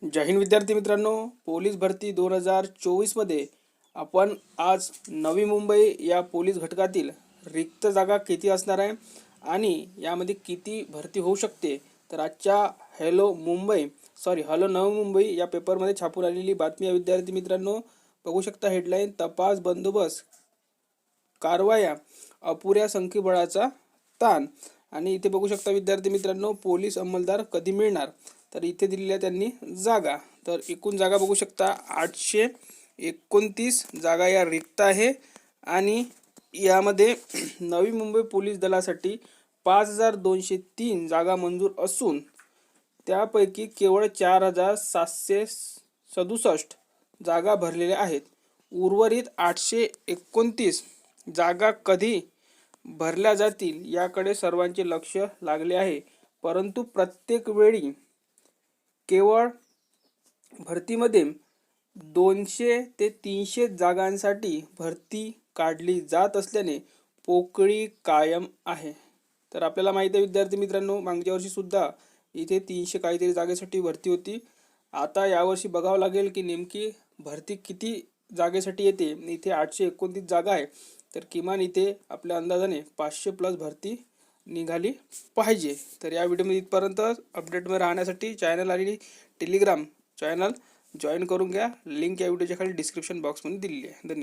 जय हिंद विद्यार्थी मित्रांनो, पोलीस भरती 2024 मध्ये आपण आज नवी मुंबई या पोलीस घटकातील रिक्त जागा किती असणार आहे आणि यामध्ये किती भरती होऊ शकते तर आजच्या हॅलो नवी मुंबई या पेपरमध्ये छापून आलेली बातमी आहे. विद्यार्थी मित्रांनो, बघू शकता हेडलाईन: तपास बंदोबस्त कारवाया अपुऱ्या संख्येबळाचा ताण. आणि इथे बघू शकता विद्यार्थी मित्रांनो, पोलीस अंमलदार कधी मिळणार, तर इथे दिलेल्या त्यांनी जागा. तर एकूण जागा बघू शकता 829 जागा या रिक्त आहे आणि यामध्ये नवी मुंबई पोलीस दलासाठी 5203 जागा मंजूर असून त्यापैकी केवळ 4767 जागा भरलेल्या आहेत. उर्वरित 829 जागा कधी भरल्या जातील याकडे सर्वांचे लक्ष लागले आहे. परंतु प्रत्येक वेळी केवळ भरतीमध्ये 200 ते 300 जागांसाठी भरती काढली जात असल्याने पोकळी कायम आहे. तर आपल्याला माहिती आहे विद्यार्थी मित्रांनो, मागच्या वर्षी सुद्धा इथे 300 काहीतरी जागेसाठी भरती होती. आता यावर्षी बघावं लागेल की नेमकी भरती किती जागेसाठी येते. इथे 829 जागा आहे, तर किमान इथे आपल्या अंदाजाने 500+ भरती निघाली पाहिजे. तर या व्हिडिओमध्ये इथपर्यंत. अपडेटमध्ये राहण्यासाठी चॅनल आणि टेलिग्राम चॅनल जॉईन करून घ्या. लिंक या व्हिडिओच्या खाली डिस्क्रिप्शन बॉक्समध्ये दिलेली आहे. धन्यवाद.